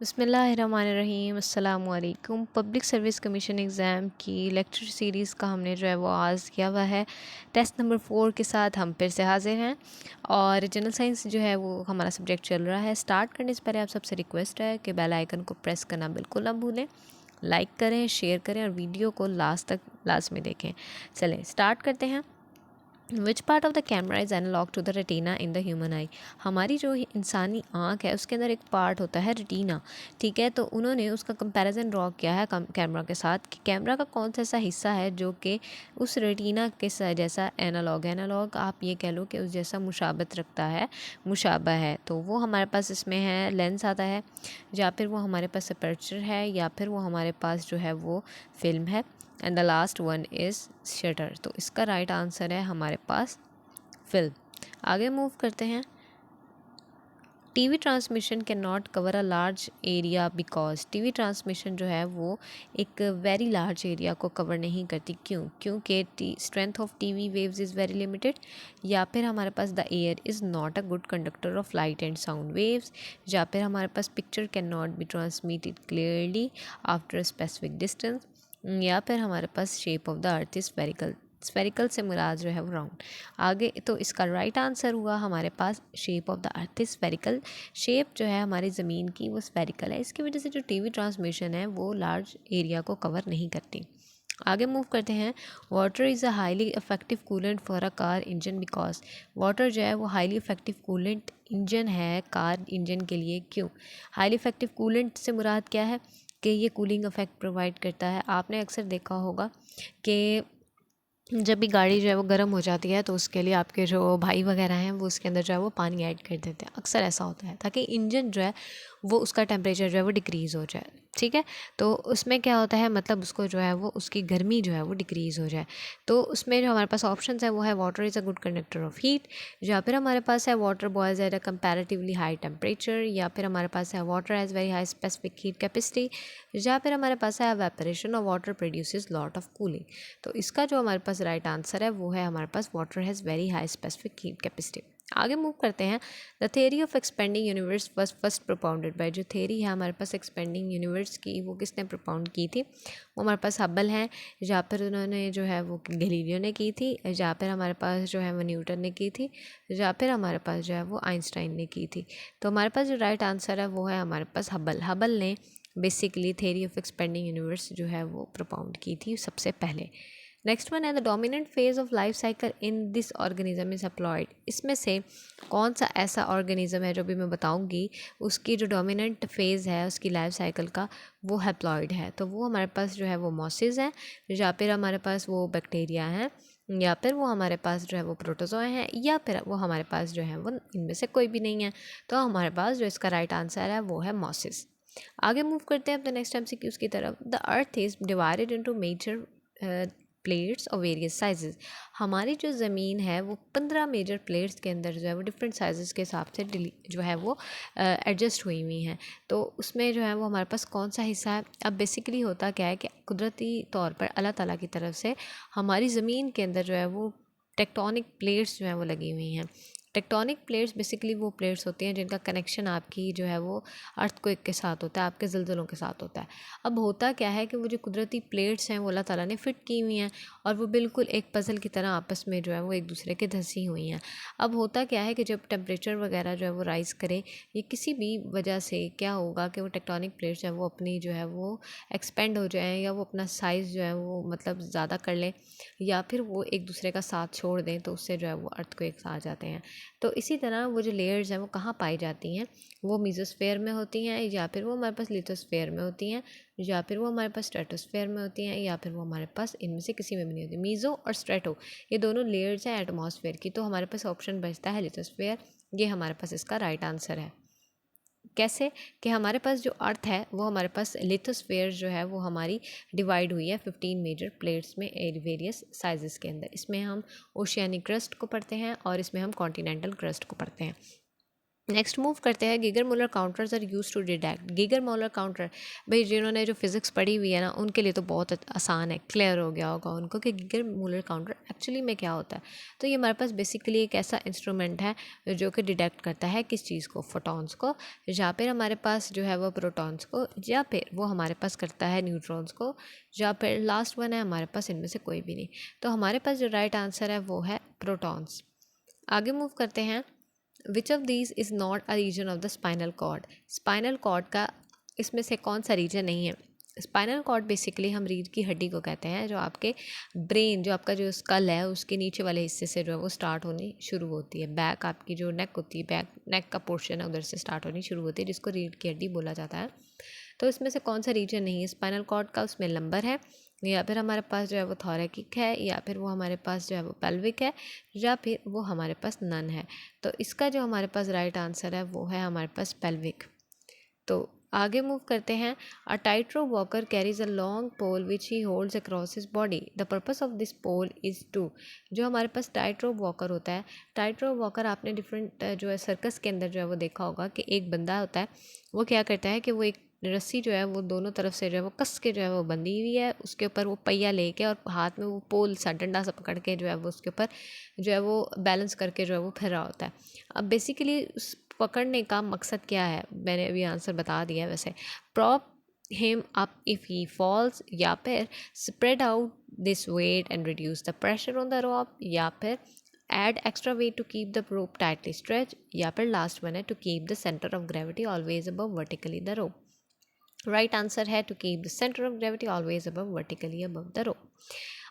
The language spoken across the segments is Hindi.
बिस्मिल्लाहिर्रहमानिर्रहीम अस्सलामुअलैकुम। पब्लिक सर्विस कमीशन एग्ज़ाम की लेक्चर सीरीज़ का हमने जो है वो आगाज़ किया हुआ है। टेस्ट नंबर 4 के साथ हम फिर से हाजिर हैं और जनरल साइंस जो है वो हमारा सब्जेक्ट चल रहा है। स्टार्ट करने से पहले आप सबसे रिक्वेस्ट है कि बेल आइकन को प्रेस करना बिल्कुल ना भूलें, लाइक करें, शेयर करें और वीडियो को लास्ट में देखें। चलें स्टार्ट करते हैं। Which part of the camera is analogue to the retina in the human eye. हमारी जो इंसानी आँख है उसके अंदर एक पार्ट होता है रेटिना, ठीक है। तो उन्होंने उसका कंपैरिजन ड्रॉ किया है कैमरा के साथ कि कैमरा का कौन सा ऐसा हिस्सा है जो कि उस रेटिना के जैसा एनालॉग आप ये कह लो कि उस जैसा मुशाबत रखता है, मुशाबा है। तो वो हमारे पास इसमें है लेंस आता है, या फिर वो हमारे पास अपर्चर है, या फिर वो हमारे पास जो है वो फिल्म है। And the last one is shutter. तो इसका राइट आंसर है हमारे पास फिल्म। आगे मूव करते हैं। TV transmission can not cover a large area because TV transmission जो है वो एक वेरी लार्ज एरिया को कवर नहीं करती। क्योंकि strength of TV waves is very limited, या फिर हमारे पास the air is not a good conductor of light and sound waves, या फिर हमारे पास picture can not be transmitted clearly after a specific distance, या फिर हमारे पास shape of the earth is spherical. Spherical से मुराद जो है वो राउंड। आगे तो इसका राइट आंसर हुआ हमारे पास shape of the earth is spherical. Shape जो है हमारी ज़मीन की वो स्फेरिकल है, इसकी वजह से जो टीवी ट्रांसमिशन है वो लार्ज एरिया को कवर नहीं करती। आगे मूव करते हैं। Water is a highly effective coolant for a car engine because water जो है वो हाईली इफेक्टिव कूलेंट इंजन है कार इंजन के लिए। क्यों? हाईली इफेक्टिव कूलेंट से मुराद क्या है कि ये कूलिंग इफेक्ट प्रोवाइड करता है। आपने अक्सर देखा होगा कि जब भी गाड़ी जो है वो गर्म हो जाती है तो उसके लिए आपके जो भाई वगैरह हैं वो उसके अंदर जो है वो पानी ऐड कर देते हैं। अक्सर ऐसा होता है ताकि इंजन जो है वो उसका टेम्परेचर जो है वो डिक्रीज़ हो जाए, ठीक है। तो उसमें क्या होता है, मतलब उसको जो है वो उसकी गर्मी जो है वो डिक्रीज़ हो जाए। तो उसमें जो हमारे पास ऑप्शन है वो है water is a good conductor of heat, या फिर हमारे पास है water boys at a comparatively high temperature, या फिर हमारे पास है water has very high specific heat capacity, या फिर हमारे पास है evaporation of water produces lot of cooling. तो इसका जो हमारे पास राइट आंसर है वो है हमारे पास water has very high specific heat capacity. आगे मूव करते हैं। The theory of expanding universe was first propounded by. जो थेरी है हमारे पास एक्सपेंडिंग यूनिवर्स की वो किसने प्रोपाउंड की थी? वो हमारे पास हबल हैं, या फिर उन्होंने जो है वो गैलीलियो ने की थी, या फिर हमारे पास जो है वो न्यूटन ने की थी, या फिर हमारे पास जो है वो आइंस्टाइन ने की थी। तो हमारे पास जो राइट आंसर है वो है हमारे पास हबल ने basically theory of expanding universe जो है वो प्रोपाउंड की थी सबसे पहले। नेक्स्ट वन है the dominant phase of life cycle in this organism is haploid. इसमें से कौन सा ऐसा ऑर्गेनिज्म है जो भी मैं बताऊंगी उसकी जो डोमिनेंट फेज़ है उसकी लाइफ साइकिल का वो हैप्लॉइड है। तो वो हमारे पास जो है वो मॉसिस है, या फिर हमारे पास वो बैक्टीरिया है, या फिर वो हमारे पास जो है वो प्रोटोजोआ हैं, या फिर वो हमारे पास जो है वो इनमें से कोई भी नहीं है। तो हमारे पास जो इसका राइट आंसर है वो है मॉसिस। आगे मूव करते हैं अपने नेक्स्ट MCQs की तरफ। The earth is divided into major plates और वेरियस साइजेस। हमारी जो ज़मीन है वो 15 मेजर प्लेट्स के अंदर जो है वो डिफरेंट साइजेस के हिसाब से जो है वो एडजस्ट हुई हुई हैं। तो उसमें जो है वो हमारे पास कौन सा हिस्सा है? अब बेसिकली होता क्या है कि कुदरती तौर पर अल्लाह ताला की तरफ से हमारी ज़मीन के अंदर जो है वो टेक्टोनिक प्लेट्स जो हैं वो लगी हुई हैं। टेक्टोनिक प्लेट्स बेसिकली वो प्लेट्स होती हैं जिनका कनेक्शन आपकी जो है वो अर्थक्वेक के साथ होता है, आपके ज़लज़लों के साथ होता है। अब होता क्या है कि वो जो कुदरती प्लेट्स हैं वो अल्लाह ताला ने फ़िट की हुई हैं और वो बिल्कुल एक पज़ल की तरह आपस में जो है वो एक दूसरे के धंसी हुई हैं। अब होता क्या है कि जब टेम्परेचर वगैरह जो है वो राइज़ करे या किसी भी वजह से क्या होगा कि वो टेक्टोनिक प्लेट्स हैं वो अपनी जो है वो एक्सपेंड हो जाएँ, या वो अपना साइज़ जो है वो मतलब ज़्यादा कर लें, या फिर वो एक दूसरे का साथ छोड़ दें, तो उससे जो है वो अर्थक्वेक्स आ जाते हैं। तो इसी तरह वो जो लेयर्स हैं वो कहाँ पाई जाती हैं? वो मीज़ोस्फेयर में होती हैं, या फिर वो हमारे पास लिथोस्फेयर में होती हैं, या फिर वो हमारे पास स्ट्रेटोस्फेयर में होती हैं, या फिर वो हमारे पास इनमें से किसी में भी नहीं होती। मीज़ो और स्ट्रेटो ये दोनों लेयर्स हैं एटमॉस्फेयर की। तो हमारे पास ऑप्शन बचता है लिथोस्फेयर। ये हमारे पास इसका राइट आंसर है। कैसे? कि हमारे पास जो अर्थ है वो हमारे पास लिथोस्फेयर जो है वो हमारी डिवाइड हुई है 15 मेजर प्लेट्स में वेरियस साइजेस के अंदर। इसमें हम ओशियानिक क्रस्ट को पढ़ते हैं और इसमें हम कॉन्टिनेंटल क्रस्ट को पढ़ते हैं। नेक्स्ट मूव करते हैं, Geiger Muller counters are use to detect. Geiger Muller counter, भाई जिन्होंने जो फिज़िक्स पढ़ी हुई है ना उनके लिए तो बहुत आसान है, क्लियर हो गया होगा उनको कि गीगर मोलर काउंटर एक्चुअली में क्या होता है। तो ये हमारे पास बेसिकली एक ऐसा इंस्ट्रूमेंट है जो कि डिटेक्ट करता है किस चीज़ को, फोटॉन्स को, या फिर हमारे पास जो है वो प्रोटॉन्स को, या फिर वो हमारे पास करता है न्यूट्रॉन्स को, या फिर लास्ट वन है हमारे पास इनमें से कोई भी नहीं। तो हमारे पास जो राइट आंसर है वो है प्रोटॉन्स। आगे मूव करते हैं, which of these is not a region of the spinal cord. Spinal cord का इसमें से कौन सा रीजन नहीं है। स्पाइनल कॉर्ड बेसिकली हम रीढ़ की हड्डी को कहते हैं, जो आपके ब्रेन, जो आपका जो स्कल है उसके नीचे वाले हिस्से से जो है वो स्टार्ट होनी शुरू होती है। बैक आपकी जो नेक होती है, बैक नेक का पोर्शन है उधर से स्टार्ट होनी शुरू होती है, जिसको रीढ़ की हड्डी बोला जाता है। तो इसमें से कौन सा रीजन नहीं है स्पाइनल कॉर्ड का, उसमें लंबर है, या फिर हमारे पास जो है वो थोरैकिक है, या फिर वो हमारे पास जो है वो पेल्विक है, या फिर वो हमारे पास नन है। तो इसका जो हमारे पास राइट आंसर है वो है हमारे पास पेल्विक। तो आगे मूव करते हैं, a tight rope walker carries a long pole which he holds across his body, the purpose of this pole is to. जो हमारे पास टाइट रोप वॉकर होता है, टाइट रोप वॉकर आपने डिफरेंट जो है सर्कस के अंदर जो है वो देखा होगा कि एक बंदा होता है, वो क्या करता है कि वो एक रस्सी जो है वो दोनों तरफ से जो है वो कस के जो है वो बंधी हुई है, उसके ऊपर वो पहिया लेके और हाथ में वो पोल सा डंडा सा पकड़ के जो है वो उसके ऊपर जो है वो बैलेंस करके जो है वो फिर रहा होता है। अब बेसिकली उस पकड़ने का मकसद क्या है, मैंने अभी आंसर बता दिया है वैसे, prop him up if he falls, या फिर spread out this weight and reduce the pressure on the rope, या फिर add extra weight to keep the rope tightly stretch, या फिर लास्ट वन है to keep the centre of gravity always above vertically the rope. Right answer है to keep the centre of gravity always above vertically above the rope.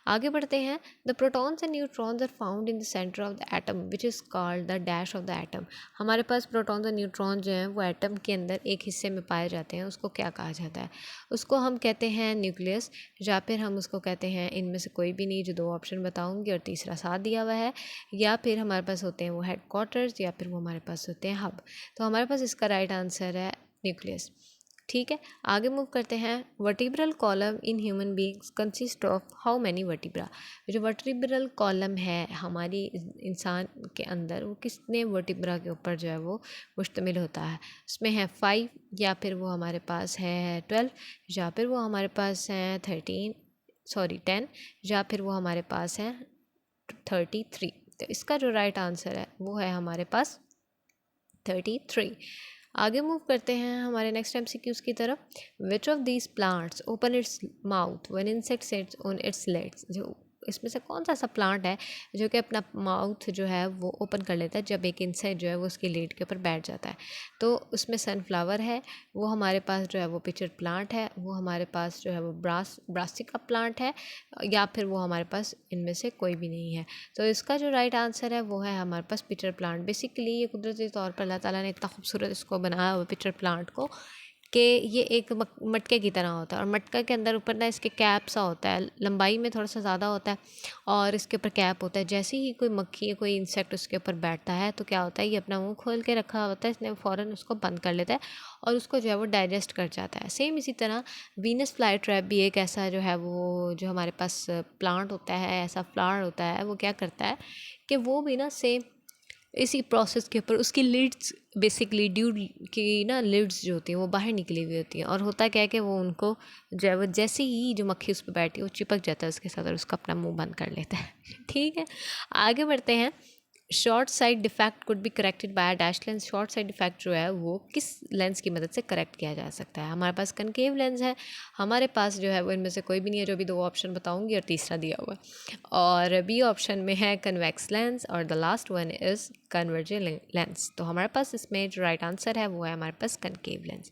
आगे बढ़ते हैं, the protons and neutrons are found in the centre of the atom which is called the dash of the atom. हमारे पास प्रोटॉन्स और न्यूट्रॉन जो हैं वो एटम के अंदर एक हिस्से में पाए जाते हैं, उसको क्या कहा जाता है, उसको हम कहते हैं न्यूक्लियस, या फिर हम उसको कहते हैं इनमें से कोई भी नहीं, जो दो ऑप्शन बताऊंगी और तीसरा साथ दिया हुआ है, या फिर हमारे पास होते हैं वो हेडक्वार्टर्स, या फिर वो हमारे पास होते हैं हब। तो हमारे पास इसका राइट आंसर है न्यूक्लियस। ठीक है, आगे मूव करते हैं, vertebral column in human beings consist of how many vertebra. जो वर्टिब्रल कॉलम है हमारी इंसान के अंदर, वो कितने वर्टिब्रा के ऊपर जो है वो मुश्तमिल होता है। उसमें है 5, या फिर वो हमारे पास है 12, या फिर वो हमारे पास है 10, या फिर वो हमारे पास है 33। तो इसका जो राइट आंसर है वो है हमारे पास 33। आगे मूव करते हैं हमारे नेक्स्ट एमसीक्यूज की तरफ, विच of these plants open its mouth when insect sits on it's legs. जो इसमें से कौन सा ऐसा प्लांट है जो कि अपना माउथ जो है वो ओपन कर लेता है जब एक इंसेक्ट जो है वो उसकी लेड के ऊपर बैठ जाता है। तो उसमें सनफ्लावर है, वो हमारे पास जो है वो पिचर प्लांट है, वो हमारे पास जो है वो ब्रासिका प्लांट है, या फिर वो हमारे पास इनमें से कोई भी नहीं है। तो इसका जो राइट आंसर है वो है हमारे पास पिचर प्लांट। बेसिकली ये कुदरती तौर पर अल्लाह ताला ने इतना खूबसूरत इसको बनाया हुआ पिचर प्लांट को कि ये एक मटके की तरह होता है, और मटका के अंदर ऊपर ना इसके कैप सा होता है, लंबाई में थोड़ा सा ज़्यादा होता है, और इसके ऊपर कैप होता है। जैसे ही कोई मक्खी या कोई इंसेक्ट उसके ऊपर बैठता है तो क्या होता है, ये अपना मुंह खोल के रखा होता है, इसने फ़ौरन उसको बंद कर लेता है और उसको जो है वो डाइजेस्ट कर जाता है। सेम इसी तरह वीनस फ्लाई ट्रैप भी एक ऐसा जो है वो जो हमारे पास प्लांट होता है, ऐसा फ्लावर होता है, वो क्या करता है कि वो भी ना सेम इसी प्रोसेस के ऊपर उसकी लिड्स, बेसिकली ड्यू की ना लिड्स जो होती हैं वो बाहर निकली हुई होती हैं, और होता क्या है कि वो उनको जो है वो जैसे ही जो मक्खी उस पर बैठी वो चिपक जाता है उसके साथ और उसका अपना मुंह बंद कर लेता है। ठीक है, आगे बढ़ते हैं, short side defect could be corrected by dash lens. Short side defect जो है वो किस लेंस की मदद से करेक्ट किया जा सकता है। हमारे पास कनकेव लेंस है, हमारे पास जो है वो इनमें से कोई भी नहीं है, जो भी दो ऑप्शन बताऊंगी और तीसरा दिया हुआ है, और बी ऑप्शन में है कन्वेक्स लेंस, और the last one is converging lens. तो हमारे पास इसमें जो राइट आंसर है वो है हमारे पास कनकेव लेंस।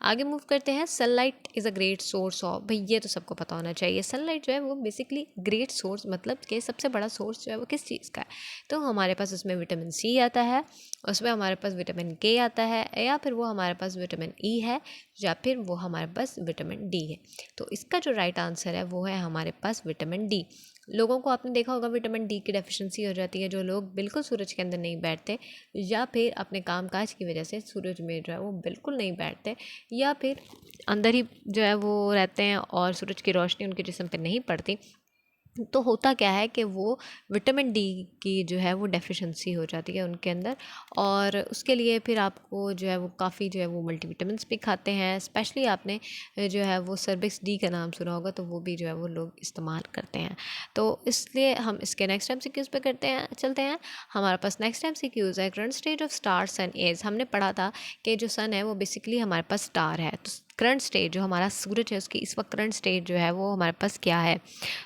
आगे मूव करते हैं, sunlight is a great source of, भाई ये तो सबको पता होना चाहिए, सनलाइट जो है वो बेसिकली ग्रेट सोर्स मतलब कि सबसे बड़ा सोर्स जो है वो किस चीज़ का है। तो हमारे पास उसमें विटामिन सी आता है, उसमें हमारे पास विटामिन के आता है, या फिर वो हमारे पास विटामिन ई है, या फिर वो हमारे पास विटामिन डी है। तो इसका जो राइट आंसर है वो है हमारे पास विटामिन डी। लोगों को आपने देखा होगा विटामिन डी की डेफिशिएंसी हो जाती है, जो लोग बिल्कुल सूरज के अंदर नहीं बैठते, या फिर अपने कामकाज की वजह से सूरज में जो है वो बिल्कुल नहीं बैठते, या फिर अंदर ही जो है वो रहते हैं और सूरज की रोशनी उनके जिस्म पे नहीं पड़ती, तो होता क्या है कि वो विटामिन डी की जो है वो डेफिशिएंसी हो जाती है उनके अंदर, और उसके लिए फिर आपको जो है वो काफ़ी जो है वो मल्टीविटामिन्स भी खाते हैं। स्पेशली आपने जो है वो सर्विक्स डी का नाम सुना होगा, तो वो भी जो है वो लोग इस्तेमाल करते हैं। तो इसलिए हम इसके नेक्स्ट MCQs पे चलते हैं। हमारे पास नेक्स्ट MCQs है current stage of star sun is. हमने पढ़ा था कि जो सन है वो बेसिकली हमारे पास स्टार है, तो करंट स्टेज जो हमारा सूरज है उसकी इस वक्त करंट स्टेज जो है वो हमारे पास क्या है,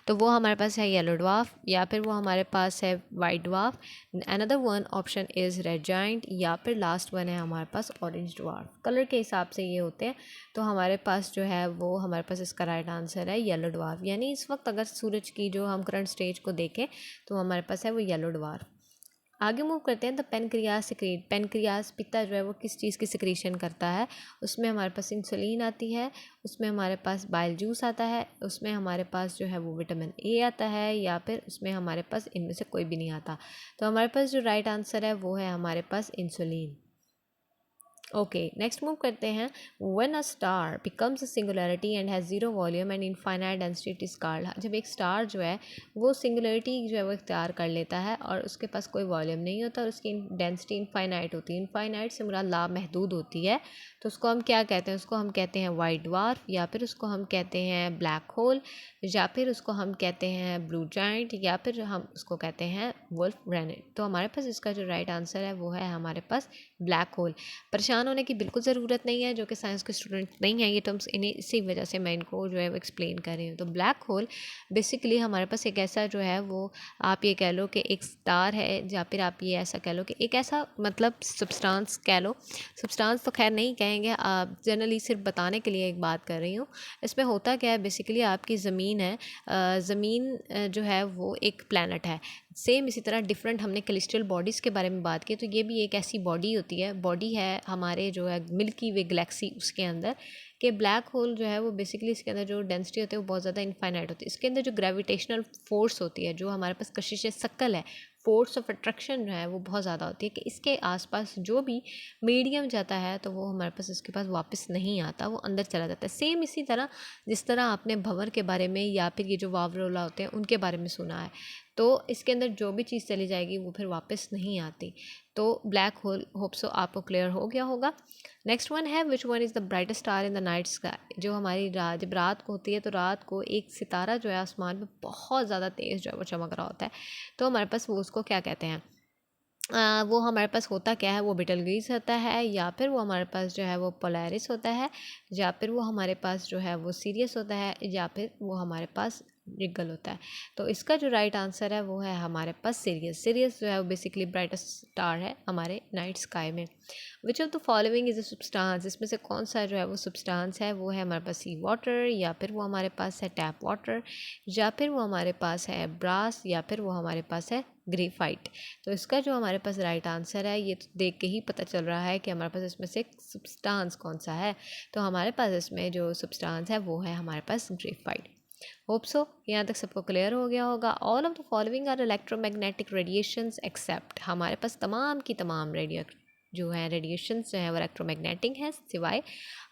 तो वो हमारे पास है येलो ड्वार्फ, या फिर वो हमारे पास है white dwarf, another one option is red giant, या फिर लास्ट वन है हमारे पास ऑरेंज ड्वार्फ। कलर के हिसाब से ये होते हैं। तो हमारे पास जो है वो हमारे पास इसका राइट आंसर है येलो ड्वार्फ। यानी इस वक्त अगर सूरज की जो हम करंट स्टेज को देखें तो हमारे पास है वो येलो ड्वार्फ। आगे मूव करते हैं। द पेनक्रियास सिक्रीट, पेनक्रियास पित्ता जो है वो किस चीज़ की सिक्रीशन करता है, उसमें हमारे पास इंसुलिन आती है, उसमें हमारे पास बाइल जूस आता है, उसमें हमारे पास जो है वो विटामिन ए आता है, या फिर उसमें हमारे पास इनमें से कोई भी नहीं आता। तो हमारे पास जो राइट आंसर है वो है हमारे पास इंसुलिन। ओके, नेक्स्ट मूव करते हैं। When a star becomes a singularity and has zero volume and infinite density it is called. जब एक स्टार जो है वो सिंगुलरिटी जो है वो इख्तियार कर लेता है और उसके पास कोई वॉल्यूम नहीं होता और उसकी डेंसिटी इनफाइनाइट होती है, इनफाइनाइट से मुराद लामहदूद होती है, तो उसको हम क्या कहते हैं, उसको हम कहते हैं वाइट ड्वार्फ, या फिर उसको हम कहते हैं ब्लैक होल, या फिर उसको हम कहते हैं ब्लू जाइंट, या फिर हम उसको कहते हैं वुल्फ रेनिट। तो हमारे पास इसका जो राइट आंसर है वो है हमारे पास ब्लैक होल। परेशान होने की बिल्कुल ज़रूरत नहीं है, जो कि साइंस के स्टूडेंट नहीं है ये टर्म्स, इन्हीं इसी वजह से मैं इनको जो है वो एक्सप्लेन कर रही हूँ। तो ब्लैक होल बेसिकली हमारे पास एक ऐसा जो है वो, आप ये कह लो कि एक स्टार है, या फिर आप ये ऐसा कह लो कि एक ऐसा मतलब सब्सटेंस कह लो, सब्सटेंस तो खैर नहीं कहेंगे, आप जनरली सिर्फ बताने के लिए एक बात कर रही हूँ। इसमें होता क्या है, बेसिकली आपकी ज़मीन है, ज़मीन जो है वो एक प्लैनेट है। सेम इसी तरह डिफरेंट हमने कैलेस्ट्रियल बॉडीज़ के बारे में बात की, तो ये भी एक ऐसी बॉडी होती है, बॉडी है हमारे जो है मिल्की वे गैलेक्सी उसके अंदर, कि ब्लैक होल जो है वो बेसिकली इसके अंदर जो डेंसिटी होती है वो बहुत ज़्यादा इनफाइनाइट होती है। इसके अंदर जो ग्रेविटेशनल फोर्स होती है, जो हमारे पास कशिश सक्ल है, फोर्स ऑफ अट्रैक्शन जो है वो बहुत ज़्यादा होती है, कि इसके आसपास जो भी मीडियम जाता है तो वो हमारे पास इसके पास वापस नहीं आता, वो अंदर चला जाता है। सेम इसी तरह जिस तरह आपने भंवर के बारे में या फिर ये जो वावरोला होते हैं उनके बारे में सुना है, तो इसके अंदर जो भी चीज़ चली जाएगी वो फिर वापस नहीं आती। तो ब्लैक होल, होप सो आपको क्लियर हो गया होगा। नेक्स्ट वन है which one is the brightest star in the night sky. जो हमारी रात, जब रात को होती है तो रात को एक सितारा जो है आसमान में बहुत ज़्यादा तेज़ जो है वो चमक रहा होता है, तो हमारे पास वो उसको क्या कहते हैं, वो हमारे पास होता क्या है, वो बिटलगेज होता है, या फिर वो हमारे पास जो है वो पोलैरिस होता है, या फिर वो हमारे पास जो है वो सीरियस होता है, या फिर वो हमारे पास रिगल होता है। तो इसका जो राइट आंसर है वो है हमारे पास सीरियस। सीरियस जो है वो बेसिकली ब्राइटेस्ट स्टार है हमारे नाइट स्काई में। Which of the following is a substance, इसमें से कौन सा जो है वो सब्सटेंस है, वो है हमारे पास सी वाटर, या फिर वो हमारे पास है टैप वाटर, या फिर वो हमारे पास है ब्रास, या फिर वो हमारे पास है ग्रेफाइट। तो इसका जो हमारे पास राइट आंसर है, ये तो देख के ही पता चल रहा है कि हमारे पास इसमें से सब्सटेंस कौन सा है। तो हमारे पास इसमें जो सब्सटेंस है वो है हमारे पास ग्रेफाइट। होप सो यहाँ तक सबको क्लियर हो गया होगा। All of the following are electromagnetic radiations except, हमारे पास तमाम की तमाम जो है रेडिएशंस जो है वो इलेक्ट्रोमैग्नेटिक हैं, सिवाय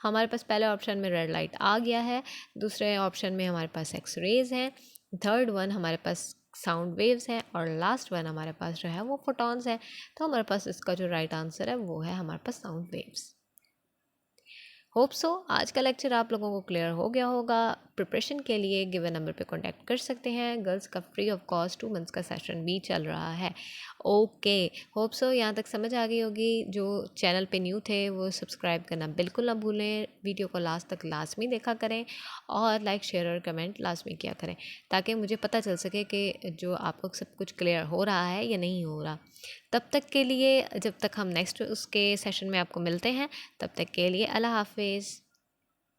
हमारे पास पहले ऑप्शन में रेड लाइट आ गया है, दूसरे ऑप्शन में हमारे पास एक्स रेज हैं, थर्ड वन हमारे पास साउंड वेव्स हैं, और लास्ट वन हमारे पास जो है वो फोटॉन्स हैं। तो हमारे पास इसका जो राइट आंसर है वो है हमारे पास साउंड वेव्स। होप सो आज का लेक्चर आप लोगों को क्लियर हो गया होगा। प्रिपरेशन के लिए गिवन नंबर पे कांटेक्ट कर सकते हैं। गर्ल्स का फ्री ऑफ कॉस्ट 2 मंथ्स का सेशन भी चल रहा है। ओके, होप सो यहाँ तक समझ आ गई होगी। जो चैनल पे न्यू थे वो सब्सक्राइब करना बिल्कुल ना भूलें, वीडियो को लास्ट तक लाजमी देखा करें, और लाइक शेयर और कमेंट लाजमी किया करें, ताकि मुझे पता चल सके कि जो आपको सब कुछ क्लियर हो रहा है या नहीं हो रहा। तब तक के लिए, जब तक हम नेक्स्ट उसके सेशन में आपको मिलते हैं, तब तक के लिए अल्लाह हाफिज़।